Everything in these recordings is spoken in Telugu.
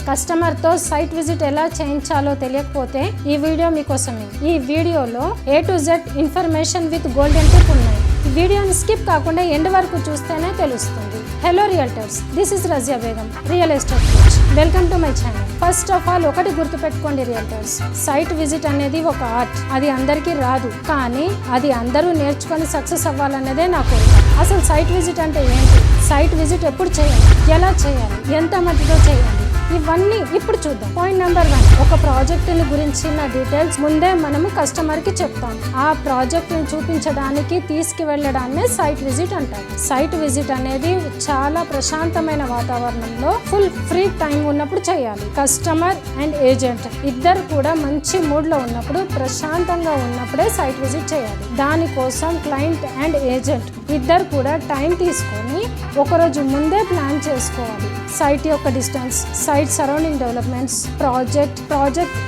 కస్టమర్తో సైట్ విజిట్ ఎలా చేయించాలో తెలియకపోతే ఈ వీడియో మీకోసమే. ఈ వీడియోలో A to Z information with golden tip ఉన్నాయి. వీడియోని స్కిప్ కాకుండా ఎండ్ వరకు చూస్తేనే తెలుస్తుంది. Hello realtors, this is Razia Begum, real estate coach. Welcome to my channel. First of all ఒకటి గుర్తుపెట్టుకోండి రియల్టర్స్, సైట్ విజిట్ అనేది ఒక ఆర్ట్. అది అందరికీ రాదు, కానీ అది అందరూ నేర్చుకొని సక్సెస్ అవ్వాలన్నదే నా కోరిక. అసలు సైట్ విజిట్ అంటే ఏంటి, సైట్ విజిట్ ఎప్పుడు చేయాలి, ఎలా చేయాలి, ఎంత మట్టితో చేయాలి, ఇవన్నీ ఇప్పుడు చూద్దాం. పాయింట్ నెంబర్ 1, ఒక ప్రాజెక్టుని గురించిన డీటెయిల్స్ ముందే మనము కస్టమర్కి చెప్తాం. ఆ ప్రాజెక్టుని చూపించడానికి తీసుకువెళ్ళడాన్నే సైట్ విజిట్ అంటారు. సైట్ విజిట్ అనేది చాలా ప్రశాంతమైన వాతావరణంలో ఫుల్ ఫ్రీ టైం ఉన్నప్పుడు చేయాలి. కస్టమర్ అండ్ ఏజెంట్ ఇద్దరు కూడా మంచి మూడ్లో ఉన్నప్పుడు, ప్రశాంతంగా ఉన్నప్పుడే సైట్ విజిట్ చేయాలి. దానికోసం క్లయింట్ అండ్ ఏజెంట్ ఇద్దరు కూడా టైం తీసుకొని ఒకరోజు ముందే ప్లాన్ చేసుకోవాలి. సైట్ యొక్క distance, site surrounding developments, project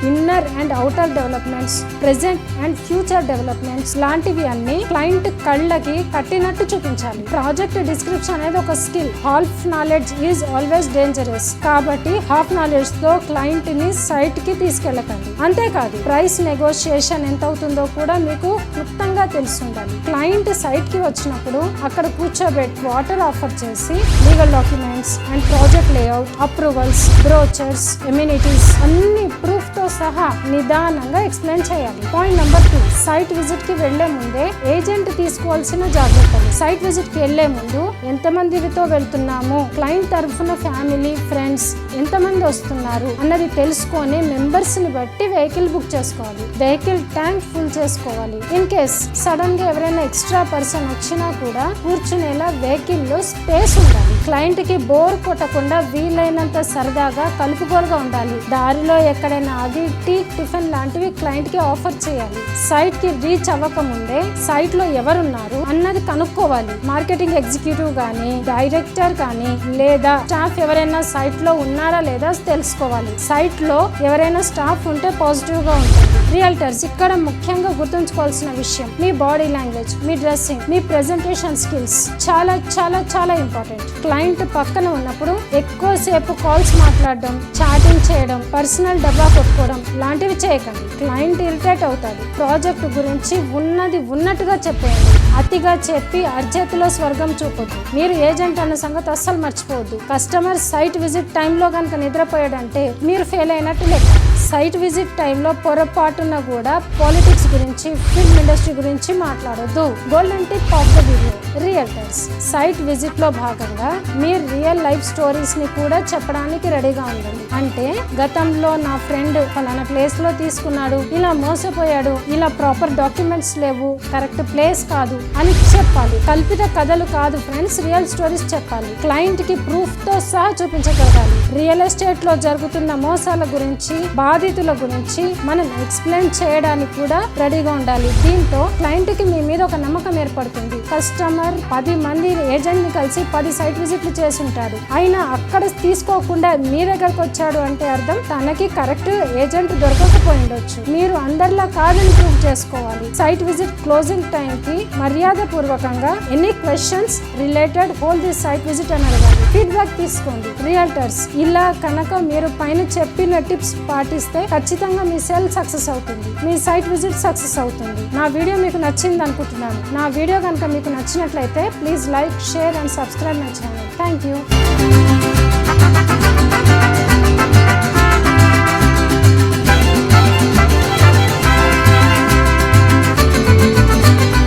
inner and outer developments, present and future developments లాంటివి అన్ని క్లయింట్ కళ్ళకి కట్టినట్టు చూపించాలి. ప్రాజెక్ట్ డిస్క్రిప్షన్ అనేది ఒక skill. Half knowledge is always dangerous. కాబట్టి హాఫ్ నాలెడ్జ్ తో క్లయింట్ ని సైట్ కి తీసుకెళ్ళకండి. అంతేకాదు, ప్రైస్ నెగోషియేషన్ ఎంత అవుతుందో కూడా మీకు క్లుప్తంగా తెలుసుండాలి. క్లయింట్ సైట్ కి వచ్చినప్పుడు అక్కడ కూర్చోబెట్టి వాటర్ ఆఫర్ చేసి legal documents and project layout, approvals, brochures, amenities అన్ని ప్రూఫ్ తో సహా నిదానంగా ఎక్స్ప్లెయిన్ చేయాలి. పాయింట్ నెంబర్ 2, సైట్ విజిట్ కి వెళ్లే ముందే ఏజెంట్ తీసుకోవాల్సిన జాగ్రత్తలు. సైట్ విజిట్ కి వెళ్లే ముందు ఎంతమందితో వెళ్తున్నాము, క్లయింట్ తరఫున ఫ్యామిలీ, ఫ్రెండ్స్ ఎంతమంది వస్తున్నారు అన్నది తెలుసుకొని మెంబర్స్ ని బట్టి వెహికల్ బుక్ చేసుకోవాలి. వెహికల్ ట్యాంక్ ఫుల్ చేసుకోవాలి. ఇన్ కేస్ సడన్ గా ఎవరైనా ఎక్స్ట్రా పర్సన్ వచ్చినా కూడా కూర్చునేలా వెహికల్ లో స్పేస్ ఉండాలి. క్లయింట్ కి బోర్ కొట్టకుండా వీలైనంత సరదాగా కలుపుగోలుగా ఉండాలి. దారిలో ఎక్కడైనా ఆగి టీ, టిఫిన్ లాంటివి క్లయింట్ కి ఆఫర్ చేయాలి. సైట్ కి రీచ్ అవ్వక ముందే సైట్ లో ఎవరున్నారు అన్నది కనుక్కోవాలి. మార్కెటింగ్ ఎగ్జిక్యూటివ్ గానీ, డైరెక్టర్ కానీ లేదా స్టాఫ్ ఎవరైనా సైట్ లో ఉన్నారా లేదా తెలుసుకోవాలి. సైట్ లో ఎవరైనా స్టాఫ్ ఉంటే పాజిటివ్ గా ఉంటుంది. రియల్టర్స్ ఇక్కడ ముఖ్యంగా గుర్తుంచుకోవాల్సిన విషయం, మీ బాడీ లాంగ్వేజ్, మీ డ్రెస్సింగ్, మీ ప్రెజెంటేషన్ స్కిల్స్ చాలా చాలా చాలా ఇంపార్టెంట్. క్లయింట్ పక్కన ఉన్నప్పుడు ఎక్కువసేపు కాల్స్ మాట్లాడడం, చాటింగ్ చేయడం, పర్సనల్ డబ్బా కొట్టుకోవడం లాంటివి చేయకండి. క్లయింట్ ఇరిటేట్ అవుతాడు. ప్రాజెక్ట్ గురించి ఉన్నది ఉన్నట్టుగా చెప్పేయండి. అతిగా చెప్పి అర్జెత్తులో స్వర్గం చూపొద్దు. మీరు ఏజెంట్ అన్న సంగతి అస్సలు మర్చిపోవద్దు. కస్టమర్ సైట్ విజిట్ టైంలో కనుక నిద్రపోయాడంటే మీరు ఫెయిల్ అయినట్టు లెక్క. సైట్ విజిట్ టైంలో పొరపాటున కూడా పాలిటిక్స్ గురించి, ఫిల్మ్ ఇండస్ట్రీ గురించి మాట్లాడొద్దు. Golden tip of the video realtors, site visit లో భాగంగా మీరు రియల్ లైఫ్ స్టోరీస్ ని కూడా చెప్పడానికి రెడీగా ఉండండి. అంటే గతంలో నా ఫ్రెండ్ ఫలానా ప్లేస్ లో తీసుకున్నాడు, ఇలా మోసపోయాడు, ఇలా ప్రాపర్ డాక్యుమెంట్స్ లేవు, కరెక్ట్ ప్లేస్ కాదు అని చెప్పాలి. కల్పిత కథలు కాదు ఫ్రెండ్స్, రియల్ స్టోరీస్ చెప్పాలి. క్లయింట్ కి ప్రూఫ్ తో సహా చూపించగలగాలి. రియల్ ఎస్టేట్ లో జరుగుతున్న మోసాల గురించి, బాధితుల గురించి మనం ఎక్స్ప్లెయిన్ చేయడానికి కూడా రెడీగా ఉండాలి. దీంతో క్లయింట్ కి మీ మీద ఒక నమ్మకం ఏర్పడుతుంది. కస్టమర్ 10 మంది ఏజెంట్ ని కలిసి 10 సైట్ విజిట్లు చేసి ఉంటాడు, అయినా అక్కడ తీసుకోకుండా మీ దగ్గరకు వచ్చాడు అంటే అర్థం తనకి కరెక్ట్ ఏజెంట్ దొరకకపోయి ఉండొచ్చు. మీరు అందరిలా కాదని ప్రూవ్ చేసుకోవాలి. సైట్ విజిట్ క్లోజింగ్ టైం కి మర్యాద పూర్వకంగా any questions related whole this site visit అని అడగాలి. ఫీడ్బ్యాక్ తీసుకోండి. రియల్టర్స్ ఇలా కనుక మీరు పైన చెప్పిన టిప్స్ పాటిస్తే ఖచ్చితంగా మీ సేల్ సక్సెస్ అవుతుంది, మీ సైట్ విజిట్ సక్సెస్ అవుతుంది. నా వీడియో మీకు నచ్చింది అనుకుంటున్నాను. నా వీడియో కనుక మీకు నచ్చినట్లయితే please like, share and subscribe my channel. Thank you.